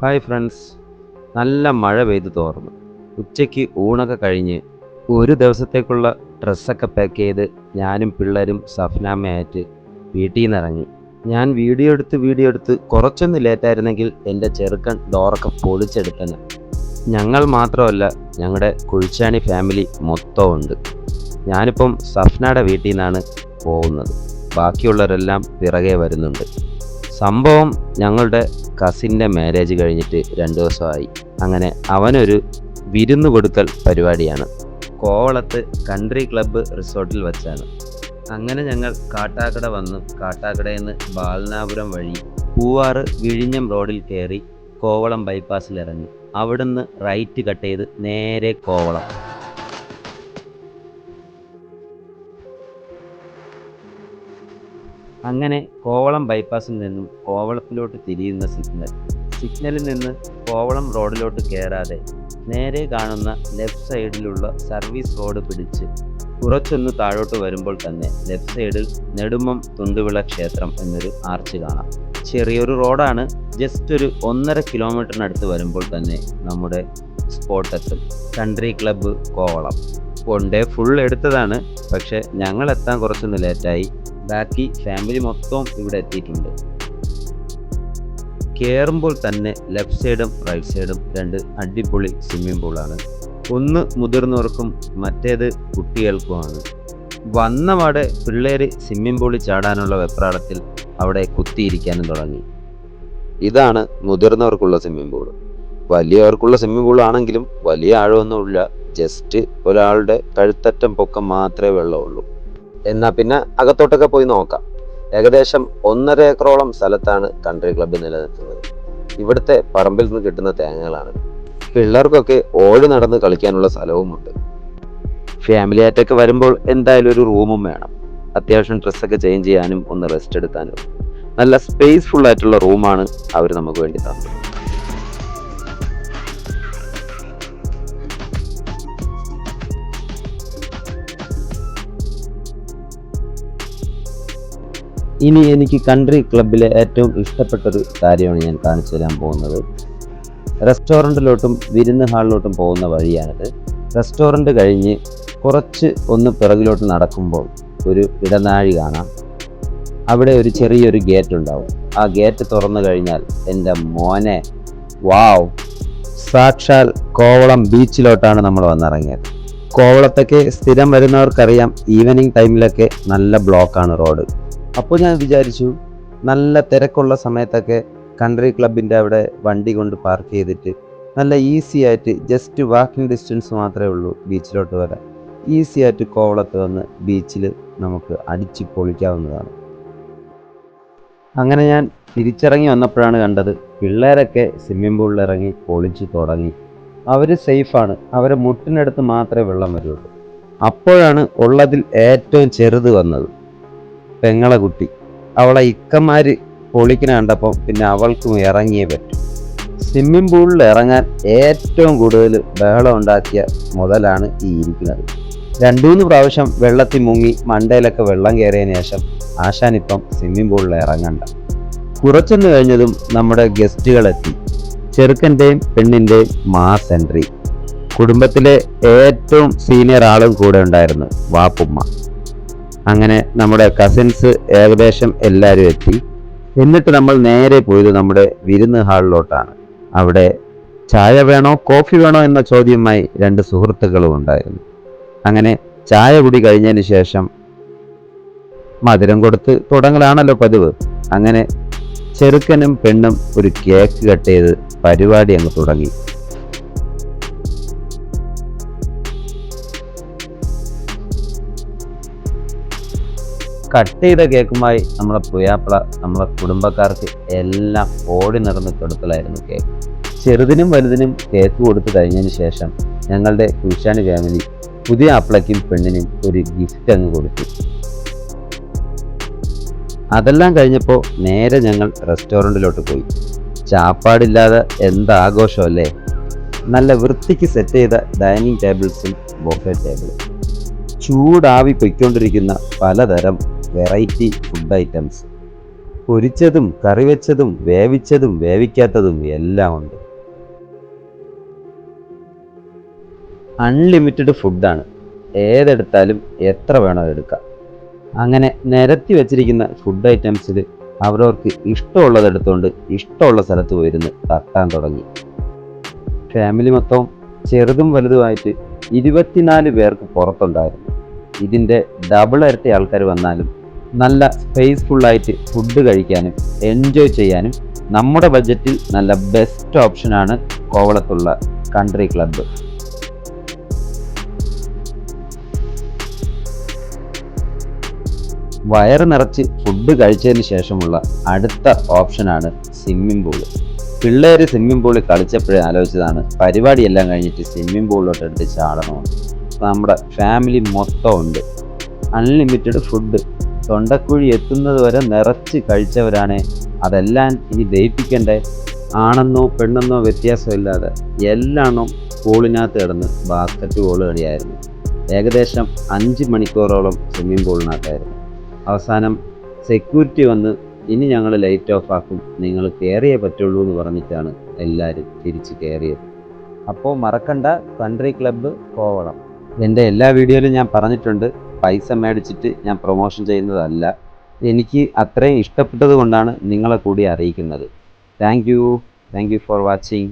Hi friends, നല്ല മഴ പെയ്തു തോർന്നു. ഉച്ചയ്ക്ക് ഊണൊക്കെ കഴിഞ്ഞ് ഒരു ദിവസത്തേക്കുള്ള ഡ്രസ്സൊക്കെ പാക്ക് ചെയ്ത് ഞാനും പിള്ളേരും സഫ്നാമ്മയായിട്ട് വീട്ടിൽ നിന്ന് ഇറങ്ങി. ഞാൻ വീഡിയോ എടുത്ത് കുറച്ചൊന്ന് ലേറ്റായിരുന്നെങ്കിൽ എൻ്റെ ചെറുക്കൻ ഡോറൊക്കെ പൊളിച്ചെടുത്തന്നെ. ഞങ്ങൾ മാത്രമല്ല, ഞങ്ങളുടെ കുഴിച്ചാണി ഫാമിലി മൊത്തം ഉണ്ട്. ഞാനിപ്പം സഫ്നയുടെ വീട്ടിൽ നിന്നാണ് പോകുന്നത്. ബാക്കിയുള്ളവരെല്ലാം പിറകെ വരുന്നുണ്ട്. സംഭവം ഞങ്ങളുടെ കസിൻ്റെ മാരേജ് കഴിഞ്ഞിട്ട് 2 ദിവസമായി. അങ്ങനെ അവനൊരു വിരുന്ന് കൊടുക്കൽ പരിപാടിയാണ്. കോവളത്ത് കൺട്രി ക്ലബ്ബ് റിസോർട്ടിൽ വെച്ചാണ്. അങ്ങനെ ഞങ്ങൾ കാട്ടാക്കട വന്നു. കാട്ടാക്കടയിൽ നിന്ന് ബാലനാപുരം വഴി പൂവാറ് വിഴിഞ്ഞം റോഡിൽ കയറി കോവളം ബൈപ്പാസിൽ ഇറങ്ങി. അവിടുന്ന് റൈറ്റ് കട്ട് ചെയ്ത് നേരെ കോവളം. അങ്ങനെ കോവളം ബൈപ്പാസിൽ നിന്നും കോവളത്തിലോട്ട് തിരിയുന്ന സിഗ്നലിൽ നിന്ന് കോവളം റോഡിലോട്ട് കയറാതെ നേരെ കാണുന്ന ലെഫ്റ്റ് സൈഡിലുള്ള സർവീസ് റോഡ് പിടിച്ച് കുറച്ചൊന്ന് താഴോട്ട് വരുമ്പോൾ തന്നെ ലെഫ്റ്റ് സൈഡിൽ നെടുമം തുണ്ടുവിള ക്ഷേത്രം എന്നൊരു ആർച്ച് കാണാം. ചെറിയൊരു റോഡാണ്. ജസ്റ്റ് ഒരു 1.5 കിലോമീറ്ററിനടുത്ത് വരുമ്പോൾ തന്നെ നമ്മുടെ സ്പോട്ടെത്തും. Country club Kovalam. 1 day full എടുത്തതാണ്, പക്ഷെ ഞങ്ങൾ എത്താൻ കുറച്ചൊന്ന് ലേറ്റായി. ബാക്കി ഫാമിലി മൊത്തം ഇവിടെ എത്തിയിട്ടുണ്ട്. കയറുമ്പോൾ തന്നെ ലെഫ്റ്റ് സൈഡും റൈറ്റ് സൈഡും 2 അടിപൊളി സ്വിമ്മിംഗ് പൂളാണ്. ഒന്ന് മുതിർന്നവർക്കും മറ്റേത് കുട്ടികൾക്കുമാണ്. വന്നപാടെ പിള്ളേർ സ്വിമ്മിംഗ് പൂളിൽ ചാടാനുള്ള വെപ്രാളത്തിൽ അവിടെ കുത്തിയിരിക്കാനും തുടങ്ങി. ഇതാണ് മുതിർന്നവർക്കുള്ള സ്വിമ്മിംഗ് പൂൾ. വലിയവർക്കുള്ള സ്വിമ്മിംഗ് പൂൾ ആണെങ്കിലും വലിയ ആഴമൊന്നുമില്ല. ജസ്റ്റ് ഒരാളുടെ കഴുത്തറ്റം പൊക്കം മാത്രമേ വെള്ളമുള്ളൂ. എന്നാൽ പിന്നെ അകത്തോട്ടൊക്കെ പോയി നോക്കാം. ഏകദേശം 1.5 ഏക്കറോളം സ്ഥലത്താണ് കൺട്രി ക്ലബ്ബ് നിലനിൽക്കുന്നത്. ഇവിടുത്തെ പറമ്പിൽ നിന്ന് കിട്ടുന്ന തേങ്ങകളാണ്. പിള്ളേർക്കൊക്കെ ഓടി നടന്ന് കളിക്കാനുള്ള സ്ഥലവുമുണ്ട്. ഫാമിലി ആയിട്ടൊക്കെ വരുമ്പോൾ എന്തായാലും ഒരു റൂമും വേണം. അത്യാവശ്യം ഡ്രസ്സൊക്കെ ചേഞ്ച് ചെയ്യാനും ഒന്ന് റെസ്റ്റ് എടുക്കാനും നല്ല സ്പേസ്ഫുൾ ആയിട്ടുള്ള റൂമാണ് അവർ നമുക്ക് വേണ്ടി തന്നത്. ഇനി എനിക്ക് കൺട്രി ക്ലബ്ബിലെ ഏറ്റവും ഇഷ്ടപ്പെട്ടൊരു കാര്യമാണ് ഞാൻ കാണിച്ചു തരാൻ പോകുന്നത്. റെസ്റ്റോറൻറ്റിലോട്ടും വിരുന്ന് ഹാളിലോട്ടും പോകുന്ന വഴിയാണിത്. റെസ്റ്റോറൻറ്റ് കഴിഞ്ഞ് കുറച്ച് ഒന്ന് പിറകിലോട്ട് നടക്കുമ്പോൾ ഒരു ഇടനാഴി കാണാം. അവിടെ ഒരു ചെറിയൊരു ഗേറ്റ് ഉണ്ടാവും. ആ ഗേറ്റ് തുറന്നു കഴിഞ്ഞാൽ എൻ്റെ മോനെ, വാവ്, സാക്ഷാൽ കോവളം ബീച്ചിലോട്ടാണ് നമ്മൾ വന്നിറങ്ങിയത്. കോവളത്തൊക്കെ സ്ഥിരം വരുന്നവർക്കറിയാം, ഈവനിങ് ടൈമിലൊക്കെ നല്ല ബ്ലോക്കാണ് റോഡ്. അപ്പോൾ ഞാൻ വിചാരിച്ചു, നല്ല തിരക്കുള്ള സമയത്തൊക്കെ കൺട്രി ക്ലബിൻ്റെ അവിടെ വണ്ടി കൊണ്ട് പാർക്ക് ചെയ്തിട്ട് നല്ല ഈസി ആയിട്ട്, ജസ്റ്റ് വാക്കിംഗ് ഡിസ്റ്റൻസ് മാത്രമേ ഉള്ളൂ ബീച്ചിലോട്ട് വരാൻ. ഈസി ആയിട്ട് കോവളത്ത് വന്ന് ബീച്ചിൽ നമുക്ക് അടിച്ച് പൊളിക്കാവുന്നതാണ്. അങ്ങനെ ഞാൻ തിരിച്ചിറങ്ങി വന്നപ്പോഴാണ് കണ്ടത്, പിള്ളേരൊക്കെ സ്വിമ്മിംഗ് പൂളിൽ ഇറങ്ങി പൊളിച്ച് തുടങ്ങി. അവർ സേഫാണ്. അവരെ മുട്ടിനടുത്ത് മാത്രമേ വെള്ളം വരുള്ളൂ. അപ്പോഴാണ് ഉള്ളതിൽ ഏറ്റവും ചെറുത് വന്നത്, പെങ്ങളെ കുട്ടി. അവളെ ഇക്കന്മാർ പൊളിക്കണ കണ്ടപ്പോൾ പിന്നെ അവൾക്കും ഇറങ്ങിയേ പറ്റും. സ്വിമ്മിംഗ് പൂളിൽ ഇറങ്ങാൻ ഏറ്റവും കൂടുതൽ ബഹളം ഉണ്ടാക്കിയ മുതലാണ് ഈ ഇരിക്കുന്നത്. 2-3 പ്രാവശ്യം വെള്ളത്തിൽ മുങ്ങി മണ്ടയിലൊക്കെ വെള്ളം കയറിയതിന് ശേഷം ആശാനിപ്പം സ്വിമ്മിംഗ് പൂളിൽ ഇറങ്ങണ്ട. കുറച്ചൊന്ന് കഴിഞ്ഞതും നമ്മുടെ ഗസ്റ്റുകളെത്തി. ചെറുക്കൻ്റെയും പെണ്ണിൻ്റെയും മാസ് എൻട്രി. കുടുംബത്തിലെ ഏറ്റവും സീനിയർ ആളും കൂടെ ഉണ്ടായിരുന്നു, വാപ്പുമ്മ. അങ്ങനെ നമ്മുടെ കസിൻസ് ഏകദേശം എല്ലാവരും എത്തി. എന്നിട്ട് നമ്മൾ നേരെ പോയത് നമ്മുടെ വിരുന്ന് ഹാളിലോട്ടാണ്. അവിടെ ചായ വേണോ കോഫി വേണോ എന്ന ചോദ്യവുമായി 2 സുഹൃത്തുക്കളും ഉണ്ടായിരുന്നു. അങ്ങനെ ചായ കുടി കഴിഞ്ഞതിന് ശേഷം മധുരം കൊടുത്ത് തുടങ്ങലാണല്ലോ പതിവ്. അങ്ങനെ ചെറുക്കനും പെണ്ണും ഒരു കേക്ക് കട്ട് ചെയ്ത് പരിപാടി അങ്ങ് തുടങ്ങി. കട്ട് ചെയ്ത കേക്കുമായി നമ്മളെ പുയ്യാപ്പിള നമ്മളെ കുടുംബക്കാർക്ക് എല്ലാം ഓടി നടന്ന് കൊടുക്കലായിരുന്നു കേക്ക്. ചെറുതിനും വലുതിനും കേക്ക് കൊടുത്തു കഴിഞ്ഞതിന് ശേഷം ഞങ്ങളുടെ കുഴിച്ചാണി ഫാമിലി പുതിയ ആപ്പിളയ്ക്കും പെണ്ണിനും ഒരു ഗിഫ്റ്റ് അങ്ങ് കൊടുത്തു. അതെല്ലാം കഴിഞ്ഞപ്പോൾ നേരെ ഞങ്ങൾ റെസ്റ്റോറൻറ്റിലോട്ട് പോയി. ചാപ്പാടില്ലാതെ എന്താഘോഷമല്ലേ. നല്ല വൃത്തിക്ക് സെറ്റ് ചെയ്ത ഡൈനിങ് ടേബിൾസും ബൊഫെ ടേബിളും, ചൂടാവി പൊയ്ക്കൊണ്ടിരിക്കുന്ന പലതരം വെറൈറ്റി ഫുഡ് ഐറ്റംസ്. പൊരിച്ചതും കറി വെച്ചതും വേവിച്ചതും വേവിക്കാത്തതും എല്ലാം ഉണ്ട്. അൺലിമിറ്റഡ് ഫുഡാണ്. ഏതെടുത്താലും എത്ര വേണോ എടുക്കാം. അങ്ങനെ നിരത്തി വെച്ചിരിക്കുന്ന ഫുഡ് ഐറ്റംസിൽ അവരവർക്ക് ഇഷ്ടമുള്ളത് എടുത്തുകൊണ്ട് ഇഷ്ടമുള്ള സ്ഥലത്ത് പോയിരുന്ന് തട്ടാൻ തുടങ്ങി. ഫാമിലി മൊത്തം ചെറുതും വലുതുമായിട്ട് 24 പേർക്ക് പുറത്തുണ്ടായിരുന്നു. ഇതിൻ്റെ ഡബിൾ ഇരട്ടി ആൾക്കാർ വന്നാലും നല്ല സ്പേസ്ഫുള്ളായിട്ട് ഫുഡ് കഴിക്കാനും എൻജോയ് ചെയ്യാനും നമ്മുടെ ബഡ്ജറ്റിൽ നല്ല ബെസ്റ്റ് ഓപ്ഷനാണ് കോവളത്തുള്ള കൺട്രി ക്ലബ്ബ്. വയറ് നിറച്ച് ഫുഡ് കഴിച്ചതിന് ശേഷമുള്ള അടുത്ത ഓപ്ഷനാണ് സ്വിമ്മിംഗ് പൂള്. പിള്ളേർ സ്വിമ്മിംഗ് പൂളിൽ കളിച്ചപ്പോഴേ ആലോചിച്ചതാണ് പരിപാടിയെല്ലാം കഴിഞ്ഞിട്ട് സ്വിമ്മിംഗ് പൂളിലോട്ട് എടുത്ത് ചാടണമെന്ന്. നമ്മുടെ ഫാമിലി മൊത്തം ഉണ്ട്. അൺലിമിറ്റഡ് ഫുഡ്, തൊണ്ടക്കുഴി എത്തുന്നത് വരെ നിറച്ച് കഴിച്ചവരാണ്. അതെല്ലാം ഇനി ദഹിപ്പിക്കണ്ടേ. ആണെന്നോ പെണ്ണെന്നോ വ്യത്യാസമില്ലാതെ എല്ലാണും പൂളിനകത്ത് കിടന്ന് ബാസ്ക്കറ്റ് ബോൾ കളിയായിരുന്നു. ഏകദേശം 5 മണിക്കൂറോളം സ്വിമ്മിംഗ് പൂളിനകത്തായിരുന്നു. അവസാനം സെക്യൂരിറ്റി വന്ന് ഇനി ഞങ്ങൾ ലൈറ്റ് ഓഫ് ആക്കും, നിങ്ങൾ കയറിയേ പറ്റുള്ളൂ എന്ന് പറഞ്ഞിട്ടാണ് എല്ലാവരും തിരിച്ച് കയറിയത്. അപ്പോൾ മറക്കണ്ട, കൺട്രി ക്ലബ്ബ് കോവളം. എൻ്റെ എല്ലാ വീഡിയോയിലും ഞാൻ പറഞ്ഞിട്ടുണ്ട്, പൈസ മേടിച്ചിട്ട് ഞാൻ പ്രൊമോഷൻ ചെയ്യുന്നതല്ല. എനിക്ക് അത്രയും ഇഷ്ടപ്പെട്ടത് കൊണ്ടാണ് നിങ്ങളെ കൂടി അറിയിക്കുന്നത്. Thank you for watching.